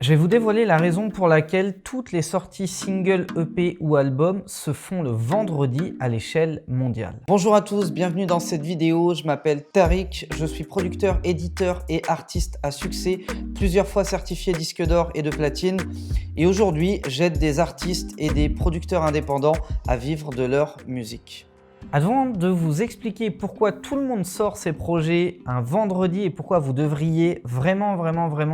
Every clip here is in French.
Je vais vous dévoiler la raison pour laquelle toutes les sorties single, EP ou albums se font le vendredi à l'échelle mondiale. Bonjour à tous, bienvenue dans cette vidéo. Je m'appelle Tariq, je suis producteur, éditeur et artiste à succès, plusieurs fois certifié disque d'or et de platine. Et aujourd'hui, j'aide des artistes et des producteurs indépendants à vivre de leur musique. Avant de vous expliquer pourquoi tout le monde sort ses projets un vendredi et pourquoi vous devriez vraiment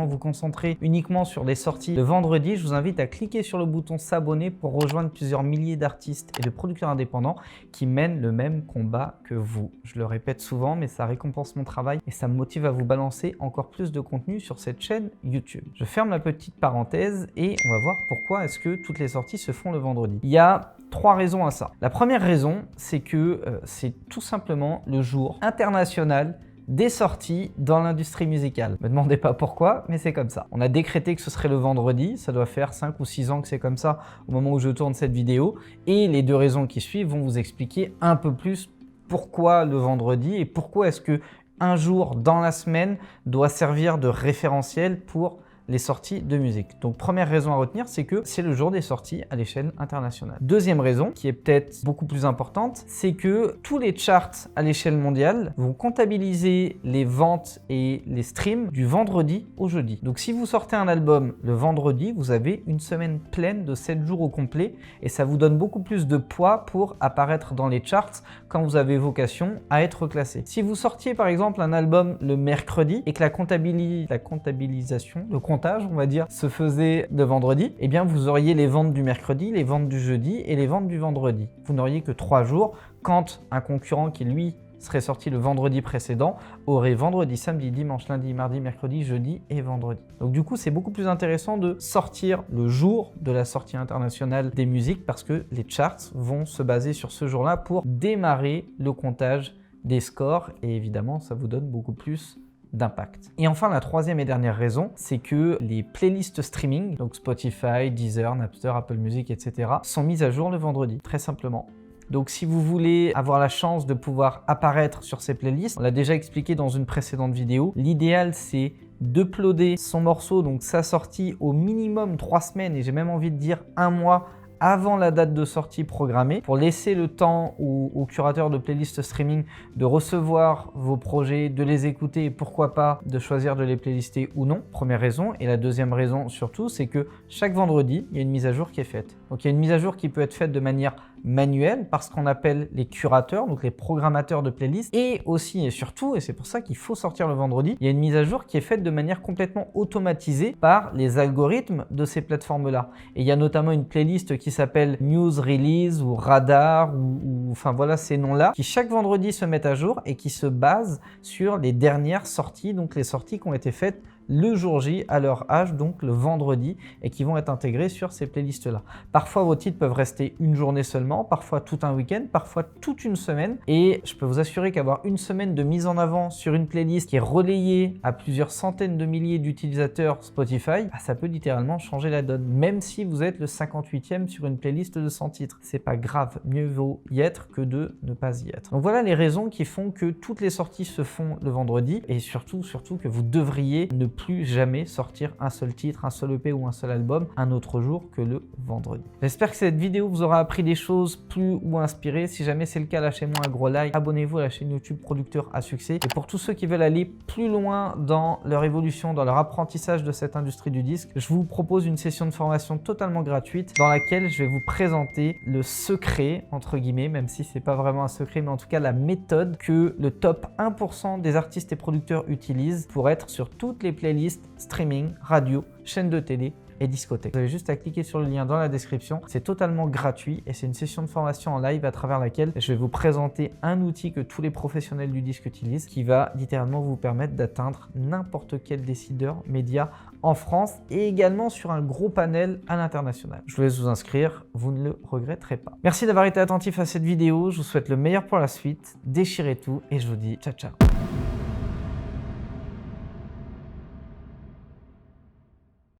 vous concentrer uniquement sur des sorties le vendredi, je vous invite à cliquer sur le bouton s'abonner pour rejoindre plusieurs milliers d'artistes et de producteurs indépendants qui mènent le même combat que vous. Je le répète souvent, mais ça récompense mon travail et ça me motive à vous balancer encore plus de contenu sur cette chaîne YouTube. Je ferme la petite parenthèse et on va voir pourquoi est-ce que toutes les sorties se font le vendredi. Il y a 3 raisons à ça. La première raison, c'est que c'est tout simplement le jour international des sorties dans l'industrie musicale. Ne me demandez pas pourquoi, mais c'est comme ça. On a décrété que ce serait le vendredi, ça doit faire 5 ou 6 ans que c'est comme ça au moment où je tourne cette vidéo. Et les 2 raisons qui suivent vont vous expliquer un peu plus pourquoi le vendredi et pourquoi est-ce que un jour dans la semaine doit servir de référentiel pour les sorties de musique. Donc première raison à retenir, c'est que c'est le jour des sorties à l'échelle internationale. Deuxième raison, qui est peut-être beaucoup plus importante, c'est que tous les charts à l'échelle mondiale vont comptabiliser les ventes et les streams du vendredi au jeudi. Donc si vous sortez un album le vendredi, vous avez une semaine pleine de 7 jours au complet et ça vous donne beaucoup plus de poids pour apparaître dans les charts quand vous avez vocation à être classé. Si vous sortiez par exemple un album le mercredi et que la comptabilisation, le comptage on va dire, se faisait le vendredi, eh bien vous auriez les ventes du mercredi, les ventes du jeudi et les ventes du vendredi. Vous n'auriez que 3 jours quand un concurrent qui lui serait sorti le vendredi précédent aurait vendredi, samedi, dimanche, lundi, mardi, mercredi, jeudi et vendredi. Donc du coup, c'est beaucoup plus intéressant de sortir le jour de la sortie internationale des musiques parce que les charts vont se baser sur ce jour-là pour démarrer le comptage des scores et évidemment, ça vous donne beaucoup plus d'impact. Et enfin, la troisième et dernière raison, c'est que les playlists streaming, donc Spotify, Deezer, Napster, Apple Music, etc., sont mises à jour le vendredi, très simplement. Donc si vous voulez avoir la chance de pouvoir apparaître sur ces playlists, on l'a déjà expliqué dans une précédente vidéo, l'idéal c'est d'uploader son morceau, donc sa sortie au minimum 3 semaines, et j'ai même envie de dire 1 mois, avant la date de sortie programmée pour laisser le temps aux curateurs de playlists streaming de recevoir vos projets, de les écouter et pourquoi pas de choisir de les playlister ou non. Première raison. Et la deuxième raison surtout, c'est que chaque vendredi, il y a une mise à jour qui est faite. Donc il y a une mise à jour qui peut être faite de manière manuelle par ce qu'on appelle les curateurs, donc les programmateurs de playlists, et aussi et surtout, et c'est pour ça qu'il faut sortir le vendredi, il y a une mise à jour qui est faite de manière complètement automatisée par les algorithmes de ces plateformes-là. Et il y a notamment une playlist qui s'appelle News Release ou Radar ou enfin voilà ces noms-là qui chaque vendredi se mettent à jour et qui se basent sur les dernières sorties, donc les sorties qui ont été faites le jour J à leur âge, donc le vendredi, et qui vont être intégrés sur ces playlists-là. Parfois, vos titres peuvent rester une journée seulement, parfois tout un week-end, parfois toute une semaine. Et je peux vous assurer qu'avoir une semaine de mise en avant sur une playlist qui est relayée à plusieurs centaines de milliers d'utilisateurs Spotify, ça peut littéralement changer la donne, même si vous êtes le 58e sur une playlist de 100 titres. C'est pas grave, mieux vaut y être que de ne pas y être. Donc voilà les raisons qui font que toutes les sorties se font le vendredi et surtout que vous devriez ne plus jamais sortir un seul titre, un seul EP ou un seul album un autre jour que le vendredi. J'espère que cette vidéo vous aura appris des choses, plu ou inspiré. Si jamais c'est le cas, lâchez-moi un gros like, abonnez-vous à la chaîne YouTube Producteur à succès. Et pour tous ceux qui veulent aller plus loin dans leur évolution, dans leur apprentissage de cette industrie du disque, je vous propose une session de formation totalement gratuite dans laquelle je vais vous présenter le secret, entre guillemets, même si c'est pas vraiment un secret, mais en tout cas la méthode que le top 1% des artistes et producteurs utilisent pour être sur toutes les playlists streaming, radio, chaîne de télé et discothèque. Vous avez juste à cliquer sur le lien dans la description. C'est totalement gratuit et c'est une session de formation en live à travers laquelle je vais vous présenter un outil que tous les professionnels du disque utilisent qui va littéralement vous permettre d'atteindre n'importe quel décideur média en France et également sur un gros panel à l'international. Je vous laisse vous inscrire, vous ne le regretterez pas. Merci d'avoir été attentif à cette vidéo. Je vous souhaite le meilleur pour la suite. Déchirez tout et je vous dis ciao ciao.